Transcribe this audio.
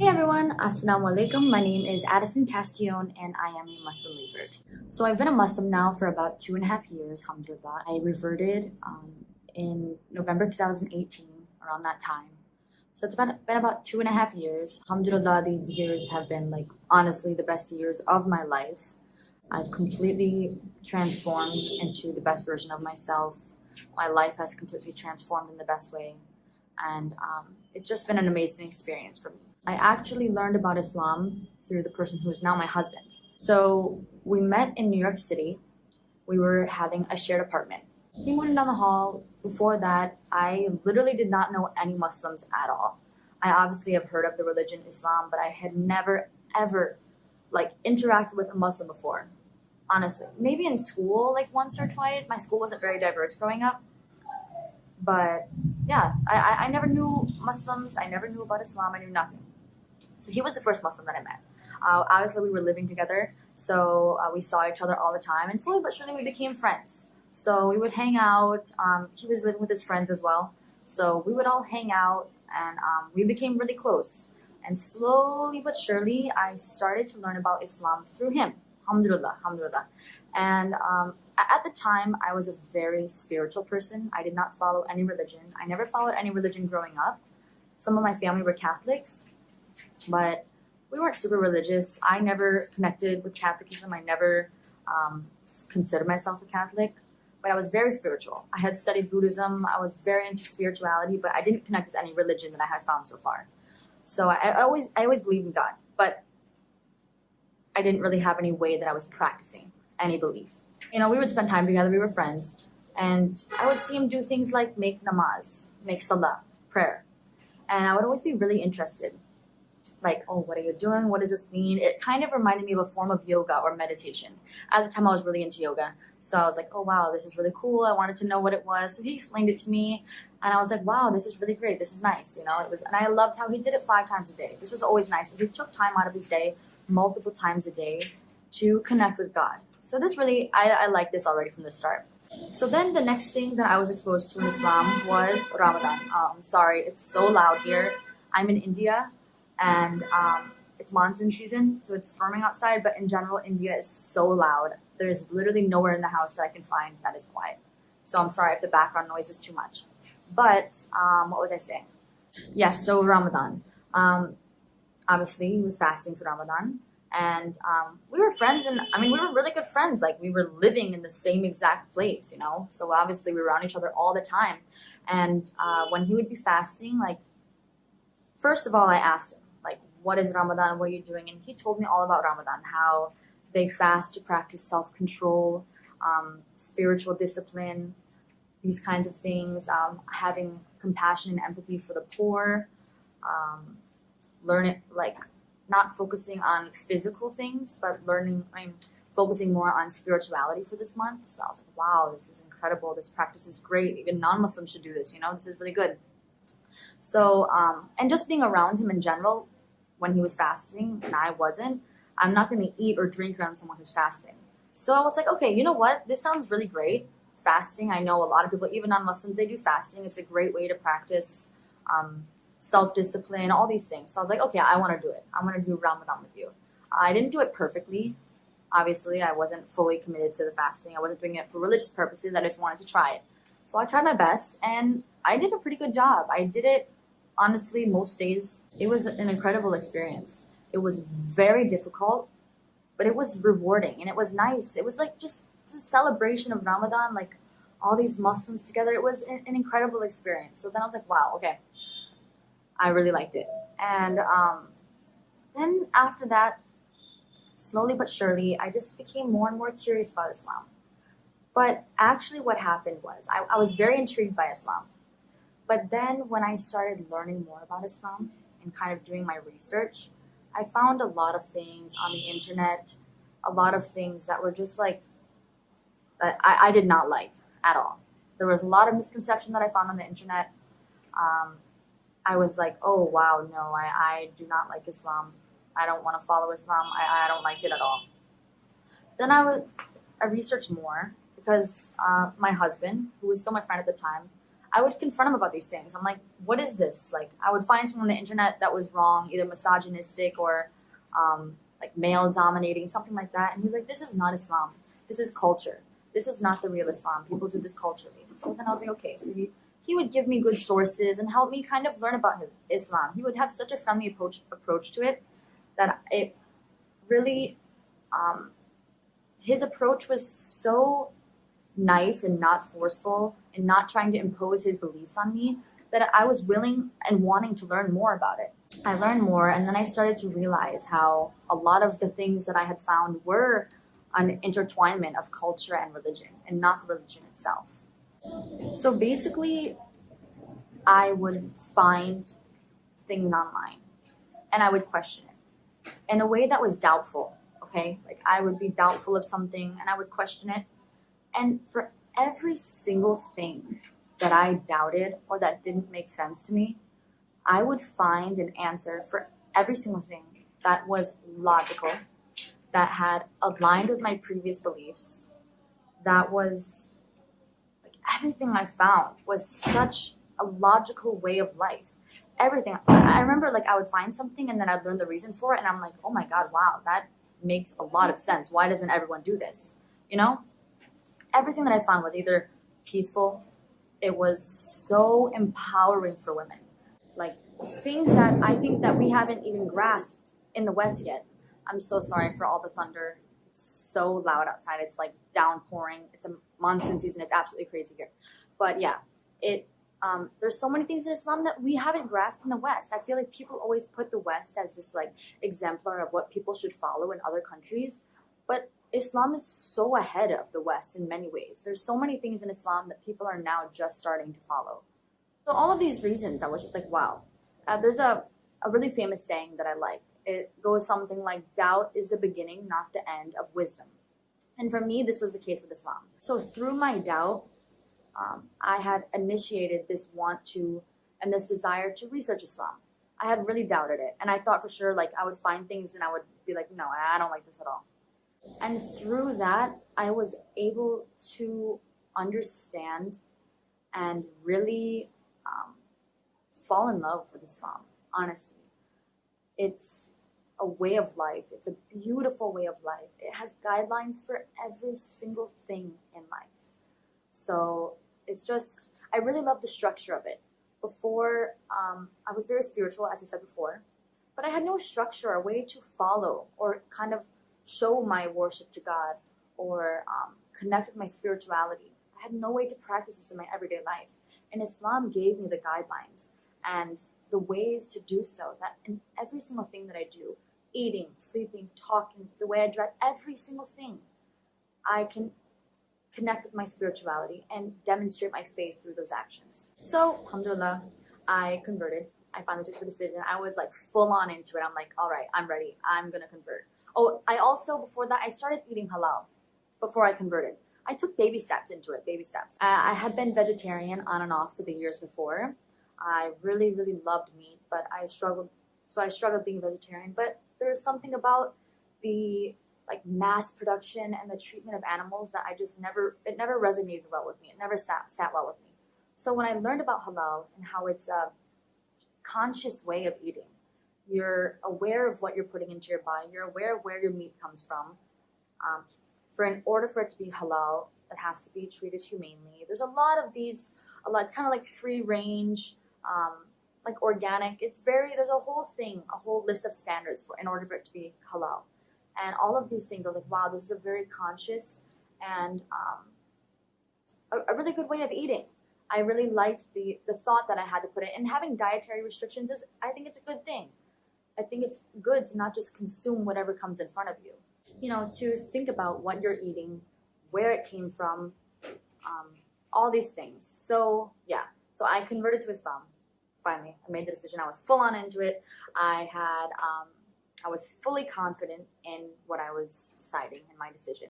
Hey everyone, Assalamu alaikum. My name is Addison Castillon and I am a Muslim revert. So I've been a Muslim now for about 2.5 years, alhamdulillah. I reverted in November 2018, around that time. So it's been about 2.5 years. Alhamdulillah, these years have been honestly the best years of my life. I've completely transformed into the best version of myself. My life has completely transformed in the best way. And it's just been an amazing experience for me. I actually learned about Islam through the person who is now my husband. So we met in New York City. We were having a shared apartment. He moved in down the hall. Before that, I literally did not know any Muslims at all. I obviously have heard of the religion Islam, but I had never ever interacted with a Muslim before. Honestly, maybe in school once or twice. My school wasn't very diverse growing up, but yeah, I never knew Muslims. I never knew about Islam. I knew nothing. So he was the first Muslim that I met. Obviously, we were living together, so we saw each other all the time, and slowly but surely we became friends. So we would hang out. He was living with his friends as well, so we would all hang out, and we became really close. And slowly but surely, I started to learn about Islam through him. Alhamdulillah, alhamdulillah. And at the time, I was a very spiritual person. I did not follow any religion. I never followed any religion growing up. Some of my family were Catholics, but we weren't super religious. I never connected with Catholicism. I never considered myself a Catholic, but I was very spiritual. I had studied Buddhism. I was very into spirituality, but I didn't connect with any religion that I had found so far. So I always believed in God, but I didn't really have any way that I was practicing any belief. We would spend time together. We were friends, and I would see him do things like make namaz, make salah, prayer, and I would always be really interested. Oh, what are you doing? What does this mean? It kind of reminded me of a form of yoga or meditation. At the time, I was really into yoga, so I was like, oh wow, this is really cool. I wanted to know what it was, so he explained it to me, and I was like, wow, this is really great. This is nice. It was, and I loved how he did it 5 times a day. This was always nice. He took time out of his day, multiple times a day, to connect with God. So this really, I liked this already from the start. So then the next thing that I was exposed to in Islam was Ramadan. I'm sorry, it's so loud here. I'm in India, and it's monsoon season, so it's storming outside, but in general, India is so loud. There's literally nowhere in the house that I can find that is quiet. So I'm sorry if the background noise is too much. But what was I saying? Yes, so Ramadan. Obviously, he was fasting for Ramadan. And we were friends, and we were really good friends. We were living in the same exact place, So obviously, we were around each other all the time. And when he would be fasting, first of all, I asked him, what is Ramadan? What are you doing? And he told me all about Ramadan, how they fast to practice self-control, spiritual discipline, these kinds of things, having compassion and empathy for the poor, learn it, not focusing on physical things, but focusing more on spirituality for this month. So I was like, wow, this is incredible. This practice is great. Even non-Muslims should do this, this is really good. So, and just being around him in general, when he was fasting and I wasn't, I'm not going to eat or drink around someone who's fasting. So I was like, okay, you know what? This sounds really great. Fasting, I know a lot of people, even non-Muslims, they do fasting. It's a great way to practice self-discipline, all these things. So I was like, okay, I want to do it. I want to do Ramadan with you. I didn't do it perfectly. Obviously, I wasn't fully committed to the fasting. I wasn't doing it for religious purposes. I just wanted to try it. So I tried my best, and I did a pretty good job. I did it, honestly, most days. It was an incredible experience. It was very difficult, but it was rewarding, and it was nice. It was just the celebration of Ramadan, all these Muslims together. It was an incredible experience. So then I was like, wow, okay. I really liked it. And then after that, slowly but surely, I just became more and more curious about Islam. But actually what happened was, I was very intrigued by Islam. But then when I started learning more about Islam and kind of doing my research, I found a lot of things on the internet, a lot of things that were just that I did not like at all. There was a lot of misconception that I found on the internet. I was like, oh, wow, no, I do not like Islam. I don't want to follow Islam. I don't like it at all. Then I researched more because my husband, who was still my friend at the time, I would confront him about these things. I'm like, what is this? Like, I would find something on the internet that was wrong, either misogynistic or like male dominating, something like that. And he's like, this is not Islam. This is culture. This is not the real Islam. People do this culturally. So then I was like, okay. So he would give me good sources and help me kind of learn about his Islam. He would have such a friendly approach to it that it really, his approach was so nice and not forceful and not trying to impose his beliefs on me that I was willing and wanting to learn more about it. I learned more, and then I started to realize how a lot of the things that I had found were an intertwinement of culture and religion and not the religion itself. So basically, I would find things online and I would question it in a way that was doubtful, okay? Like I would be doubtful of something and I would question it. And for every single thing that I doubted or that didn't make sense to me, I would find an answer for every single thing that was logical, that had aligned with my previous beliefs, that was like everything I found was such a logical way of life. Everything. I remember like I would find something and then I'd learn the reason for it and I'm like, oh my God, wow, that makes a lot of sense. Why doesn't everyone do this? You know? Everything that I found was either peaceful, it was so empowering for women. Like things that I think that we haven't even grasped in the West yet. I'm so sorry for all the thunder. It's so loud outside. It's like downpouring. It's a monsoon season. It's absolutely crazy here. But yeah, there's so many things in Islam that we haven't grasped in the West. I feel like people always put the West as this like exemplar of what people should follow in other countries. But Islam is so ahead of the West in many ways. There's so many things in Islam that people are now just starting to follow. So all of these reasons, I was just like, wow. There's a really famous saying that I like. It goes something like, doubt is the beginning, not the end of wisdom. And for me, this was the case with Islam. So through my doubt, I had initiated this want to and this desire to research Islam. I had really doubted it. And I thought for sure, like, I would find things and I would be like, no, I don't like this at all. And through that, I was able to understand and really fall in love with Islam, honestly. It's a way of life. It's a beautiful way of life. It has guidelines for every single thing in life. So it's just, I really love the structure of it. Before, I was very spiritual, as I said before, but I had no structure or way to follow or kind of show my worship to God or connect with my spirituality. I had no way to practice this in my everyday life. And Islam gave me the guidelines and the ways to do so, that in every single thing that I do, eating, sleeping, talking, the way I drive, every single thing, I can connect with my spirituality and demonstrate my faith through those actions. So, alhamdulillah, I converted. I finally took the decision. I was like full on into it. I'm like, all right, I'm ready. I'm going to convert. Oh, I also, before that, I started eating halal before I converted. I took baby steps into it, baby steps. I had been vegetarian on and off for the years before. I really, really loved meat, but I struggled being vegetarian. But there's something about the like mass production and the treatment of animals that it never resonated well with me. It never sat well with me. So when I learned about halal and how it's a conscious way of eating, you're aware of what you're putting into your body. You're aware of where your meat comes from. In order for it to be halal, it has to be treated humanely. There's it's kind of like free range, like organic. There's a whole list of standards in order for it to be halal. And all of these things, I was like, wow, this is a very conscious and a really good way of eating. I really liked the thought that I had to put it. And having dietary restrictions I think it's a good thing. I think it's good to not just consume whatever comes in front of you. You know, to think about what you're eating, where it came from, all these things. So yeah, so I converted to Islam. Finally, I made the decision. I was full on into it. I was fully confident in what I was deciding in my decision.